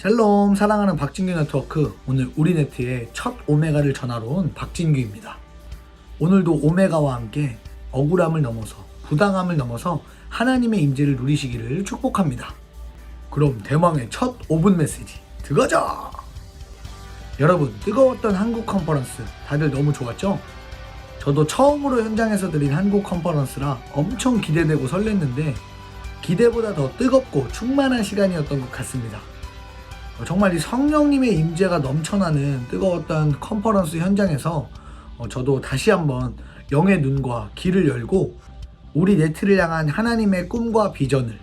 샬롬, 사랑하는 박진규 네트워크. 오늘 우리네트의 첫 오메가를 전하러 온 박진규입니다. 오늘도 오메가와 함께 억울함을 넘어서, 부당함을 넘어서 하나님의 임재를 누리시기를 축복합니다. 그럼 대망의 첫 5분 메시지 들어가자! 여러분, 뜨거웠던 한국 컨퍼런스 다들 너무 좋았죠? 저도 처음으로 현장에서 드린 한국 컨퍼런스라 엄청 기대되고 설렜는데 기대보다 더 뜨겁고 충만한 시간이었던 것 같습니다. 정말 이 성령님의 임재가 넘쳐나는 뜨거웠던 컨퍼런스 현장에서 저도 다시 한번 영의 눈과 귀를 열고 우리 네트를 향한 하나님의 꿈과 비전을,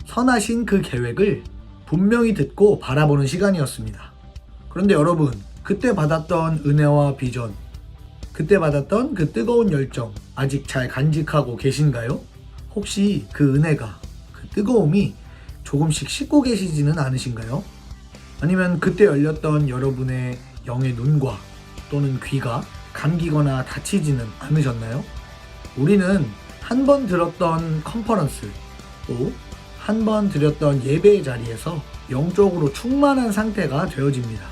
선하신 그 계획을 분명히 듣고 바라보는 시간이었습니다. 그런데 여러분, 그때 받았던 은혜와 비전, 그때 받았던 그 뜨거운 열정 아직 잘 간직하고 계신가요? 혹시 그 은혜가, 그 뜨거움이 조금씩 식고 계시지는 않으신가요? 아니면 그때 열렸던 여러분의 영의 눈과 또는 귀가 감기거나 다치지는 않으셨나요? 우리는 한 번 들었던 컨퍼런스, 또 한 번 드렸던 예배의 자리에서 영적으로 충만한 상태가 되어집니다.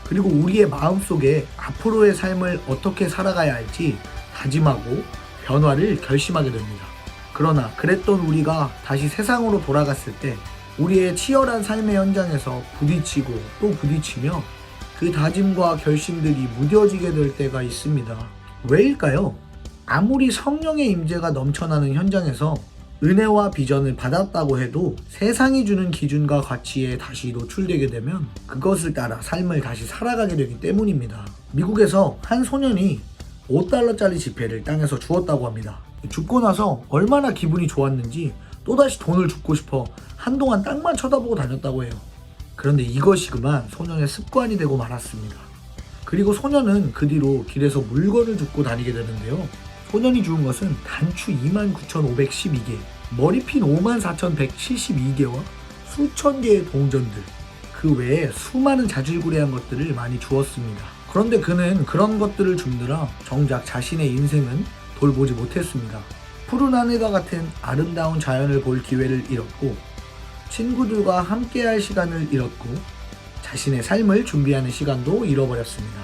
그리고 우리의 마음속에 앞으로의 삶을 어떻게 살아가야 할지 다짐하고 변화를 결심하게 됩니다. 그러나 그랬던 우리가 다시 세상으로 돌아갔을 때 우리의 치열한 삶의 현장에서 부딪히고 또 부딪히며 그 다짐과 결심들이 무뎌지게 될 때가 있습니다. 왜일까요? 아무리 성령의 임재가 넘쳐나는 현장에서 은혜와 비전을 받았다고 해도 세상이 주는 기준과 가치에 다시 노출되게 되면 그것을 따라 삶을 다시 살아가게 되기 때문입니다. 미국에서 한 소년이 $5짜리 지폐를 땅에서 주웠다고 합니다. 죽고 나서 얼마나 기분이 좋았는지 또다시 돈을 줍고 싶어 한동안 땅만 쳐다보고 다녔다고 해요. 그런데 이것이 그만 소년의 습관이 되고 말았습니다. 그리고 소년은 그 뒤로 길에서 물건을 줍고 다니게 되는데요. 소년이 주운 것은 단추 29,512개, 머리핀 54,172개와 수천 개의 동전들, 그 외에 수많은 자질구레한 것들을 많이 주었습니다. 그런데 그는 그런 것들을 줍느라 정작 자신의 인생은 돌보지 못했습니다. 푸른 하늘과 같은 아름다운 자연을 볼 기회를 잃었고, 친구들과 함께할 시간을 잃었고, 자신의 삶을 준비하는 시간도 잃어버렸습니다.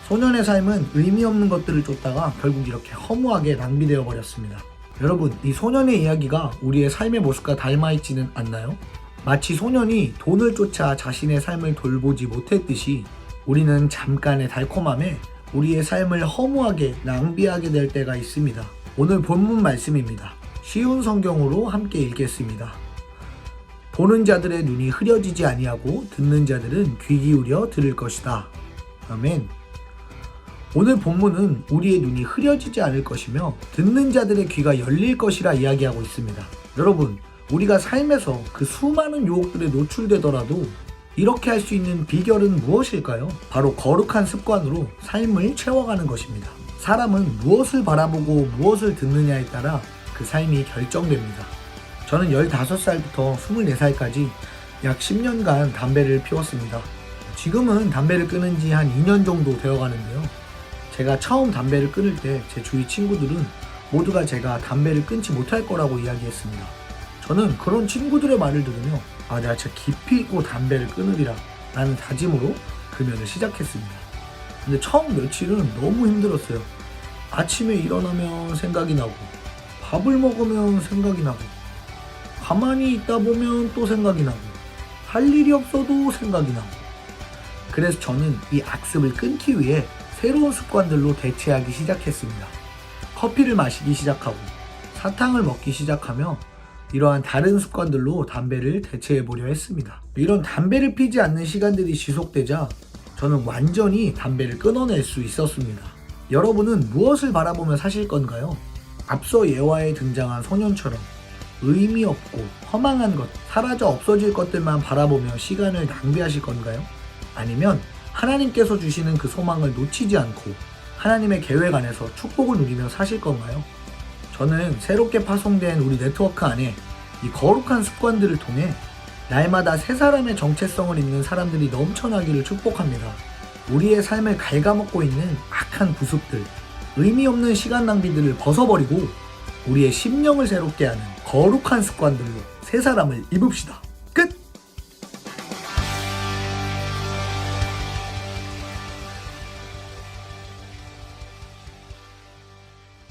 소년의 삶은 의미 없는 것들을 쫓다가 결국 이렇게 허무하게 낭비되어 버렸습니다. 여러분, 이 소년의 이야기가 우리의 삶의 모습과 닮아있지는 않나요? 마치 소년이 돈을 쫓아 자신의 삶을 돌보지 못했듯이 우리는 잠깐의 달콤함에 우리의 삶을 허무하게 낭비하게 될 때가 있습니다. 오늘 본문 말씀입니다. 쉬운 성경으로 함께 읽겠습니다. 보는 자들의 눈이 흐려지지 아니하고 듣는 자들은 귀 기울여 들을 것이다. 아멘. 오늘 본문은 우리의 눈이 흐려지지 않을 것이며 듣는 자들의 귀가 열릴 것이라 이야기하고 있습니다. 여러분, 우리가 삶에서 그 수많은 유혹들에 노출되더라도 이렇게 할 수 있는 비결은 무엇일까요? 바로 거룩한 습관으로 삶을 채워가는 것입니다. 사람은 무엇을 바라보고 무엇을 듣느냐에 따라 그 삶이 결정됩니다. 저는 15살부터 24살까지 약 10년간 담배를 피웠습니다. 지금은 담배를 끊은 지 한 2년 정도 되어 가는데요. 제가 처음 담배를 끊을 때 제 주위 친구들은 모두가 제가 담배를 끊지 못할 거라고 이야기했습니다. 저는 그런 친구들의 말을 들으며 내가 진짜 깊이 있고 담배를 끊으리라 라는 다짐으로 금연을 시작했습니다. 근데 처음 며칠은 너무 힘들었어요. 아침에 일어나면 생각이 나고, 밥을 먹으면 생각이 나고, 가만히 있다 보면 또 생각이 나고, 할 일이 없어도 생각이 나고. 그래서 저는 이 악습을 끊기 위해 새로운 습관들로 대체하기 시작했습니다. 커피를 마시기 시작하고, 사탕을 먹기 시작하며 이러한 다른 습관들로 담배를 대체해보려 했습니다. 이런 담배를 피지 않는 시간들이 지속되자 저는 완전히 담배를 끊어낼 수 있었습니다. 여러분은 무엇을 바라보며 사실 건가요? 앞서 예화에 등장한 소년처럼 의미 없고 허망한 것, 사라져 없어질 것들만 바라보며 시간을 낭비하실 건가요? 아니면 하나님께서 주시는 그 소망을 놓치지 않고 하나님의 계획 안에서 축복을 누리며 사실 건가요? 저는 새롭게 파송된 우리 네트워크 안에 이 거룩한 습관들을 통해 날마다 새 사람의 정체성을 입는 사람들이 넘쳐나기를 축복합니다. 우리의 삶을 갉아먹고 있는 악한 부습들, 의미 없는 시간 낭비들을 벗어버리고 우리의 심령을 새롭게 하는 거룩한 습관들로 새 사람을 입읍시다.